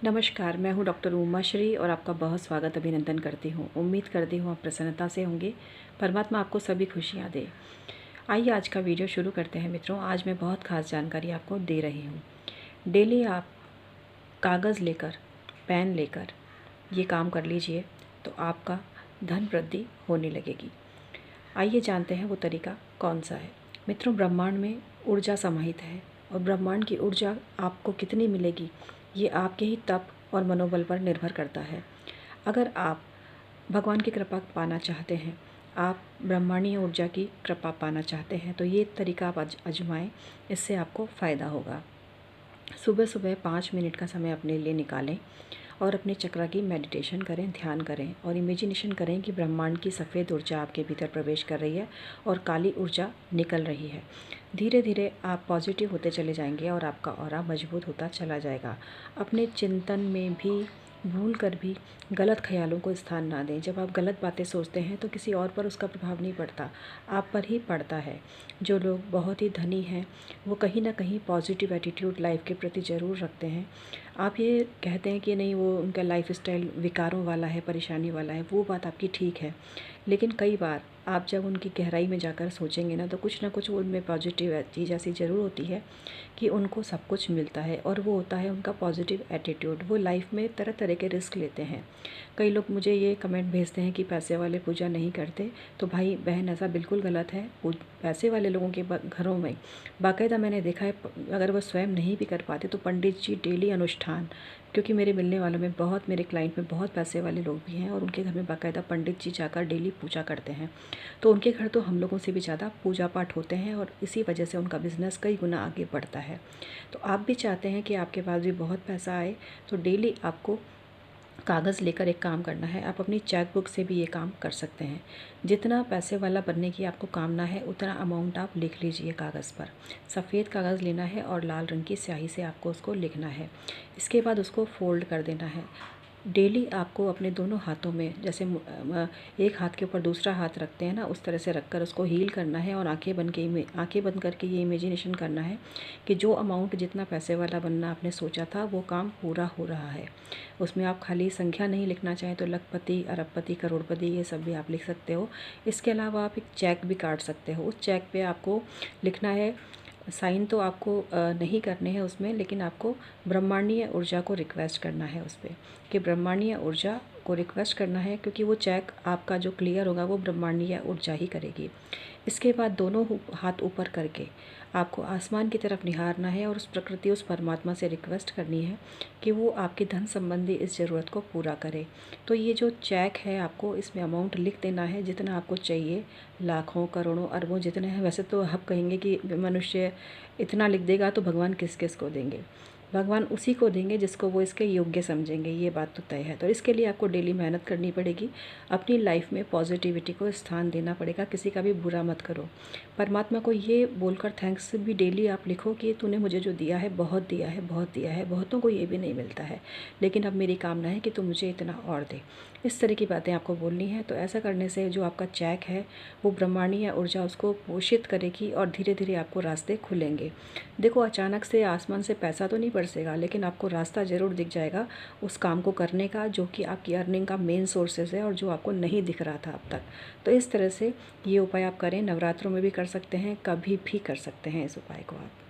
नमस्कार, मैं हूँ डॉक्टर उमा श्री और आपका बहुत स्वागत अभिनंदन करती हूँ। उम्मीद करती हूँ आप प्रसन्नता से होंगे। परमात्मा आपको सभी खुशियाँ दे। आइए आज का वीडियो शुरू करते हैं मित्रों। आज मैं बहुत खास जानकारी आपको दे रही हूँ। डेली आप कागज़ लेकर, पेन लेकर ये काम कर लीजिए तो आपका धन वृद्धि होने लगेगी। आइए जानते हैं वो तरीका कौन सा है। मित्रों, ब्रह्मांड में ऊर्जा समाहित है और ब्रह्मांड की ऊर्जा आपको कितनी मिलेगी ये आपके ही तप और मनोबल पर निर्भर करता है। अगर आप भगवान की कृपा पाना चाहते हैं, आप ब्रह्मांडीय ऊर्जा की कृपा पाना चाहते हैं तो ये तरीका आप आजमाएं, इससे आपको फ़ायदा होगा। सुबह सुबह 5 मिनट का समय अपने लिए निकालें और अपने चक्र की मेडिटेशन करें, ध्यान करें और इमेजिनेशन करें कि ब्रह्मांड की सफ़ेद ऊर्जा आपके भीतर प्रवेश कर रही है और काली ऊर्जा निकल रही है। धीरे धीरे आप पॉजिटिव होते चले जाएंगे और आपका ऑरा मजबूत होता चला जाएगा। अपने चिंतन में भी भूल कर भी गलत ख्यालों को स्थान ना दें। जब आप गलत बातें सोचते हैं तो किसी और पर उसका प्रभाव नहीं पड़ता, आप पर ही पड़ता है। जो लोग बहुत ही धनी हैं वो कहीं ना कहीं पॉजिटिव एटीट्यूड लाइफ के प्रति ज़रूर रखते हैं। आप ये कहते हैं कि नहीं, वो उनका लाइफ स्टाइल विकारों वाला है, परेशानी वाला है, वो बात आपकी ठीक है। लेकिन कई बार आप जब उनकी गहराई में जाकर सोचेंगे ना तो कुछ ना कुछ उनमें पॉजिटिव चीज़ ऐसी ज़रूर होती है कि उनको सब कुछ मिलता है और वो होता है उनका पॉजिटिव एटीट्यूड। वो लाइफ में तरह तरह के रिस्क लेते हैं। कई लोग मुझे ये कमेंट भेजते हैं कि पैसे वाले पूजा नहीं करते, तो भाई बहन ऐसा बिल्कुल गलत है। पैसे वाले लोगों के घरों में बाकायदा मैंने देखा है, अगर वो स्वयं नहीं भी कर पाते तो पंडित जी डेली अनुष्ठान, क्योंकि मेरे मिलने वालों में बहुत, मेरे क्लाइंट में बहुत पैसे वाले लोग भी हैं और उनके घर में बाकायदा पंडित जी जाकर डेली पूजा करते हैं। तो उनके घर तो हम लोगों से भी ज़्यादा पूजा पाठ होते हैं और इसी वजह से उनका बिज़नेस कई गुना आगे बढ़ता है। तो आप भी चाहते हैं कि आपके पास भी बहुत पैसा आए, तो डेली आपको कागज़ लेकर एक काम करना है। आप अपनी चेक बुक से भी ये काम कर सकते हैं। जितना पैसे वाला बनने की आपको कामना है उतना अमाउंट आप लिख लीजिए कागज़ पर। सफ़ेद कागज़ लेना है और लाल रंग की स्याही से आपको उसको लिखना है। इसके बाद उसको फोल्ड कर देना है। डेली आपको अपने दोनों हाथों में, जैसे एक हाथ के ऊपर दूसरा हाथ रखते हैं ना, उस तरह से रखकर उसको हील करना है और आंखें बंद करके ये इमेजिनेशन करना है कि जो अमाउंट, जितना पैसे वाला बनना आपने सोचा था वो काम पूरा हो रहा है। उसमें आप खाली संख्या नहीं लिखना चाहें तो लखपति, अरबपति, करोड़पति ये सब भी आप लिख सकते हो। इसके अलावा आप एक चेक भी काट सकते हो। उस चेक पे आपको लिखना है, साइन तो आपको नहीं करने हैं उसमें, लेकिन आपको ब्रह्मांडीय ऊर्जा को रिक्वेस्ट करना है उस पर, कि ब्रह्मांडीय ऊर्जा को रिक्वेस्ट करना है, क्योंकि वो चेक आपका जो क्लियर होगा वो ब्रह्मांडीय ऊर्जा ही करेगी। इसके बाद दोनों हाथ ऊपर करके आपको आसमान की तरफ निहारना है और उस प्रकृति, उस परमात्मा से रिक्वेस्ट करनी है कि वो आपकी धन संबंधी इस ज़रूरत को पूरा करे। तो ये जो चेक है आपको इसमें अमाउंट लिख देना है जितना आपको चाहिए, लाखों, करोड़ों, अरबों जितने हैं। वैसे तो हम कहेंगे कि मनुष्य इतना लिख देगा तो भगवान किस किस को देंगे। भगवान उसी को देंगे जिसको वो इसके योग्य समझेंगे, ये बात तो तय है। तो इसके लिए आपको डेली मेहनत करनी पड़ेगी। अपनी लाइफ में पॉजिटिविटी को स्थान देना पड़ेगा। किसी का भी बुरा मत करो। परमात्मा को ये बोलकर थैंक्स भी डेली आप लिखो कि तूने मुझे जो दिया है बहुत दिया है, बहुत दिया है। बहुतों को ये भी नहीं मिलता है, लेकिन अब मेरी कामना है कि तू मुझे इतना और दे। इस तरह की बातें आपको बोलनी है। तो ऐसा करने से जो आपका चेक है वो ब्रह्मांडीय ऊर्जा उसको पोषित करेगी और धीरे धीरे आपको रास्ते खुलेंगे। देखो, अचानक से आसमान से पैसा तो नहीं बरसेगा, लेकिन आपको रास्ता ज़रूर दिख जाएगा उस काम को करने का जो कि आपकी अर्निंग का मेन सोर्सेज है और जो आपको नहीं दिख रहा था अब तक। तो इस तरह से ये उपाय आप करें। नवरात्रों में भी कर सकते हैं, कभी भी कर सकते हैं इस उपाय को आप।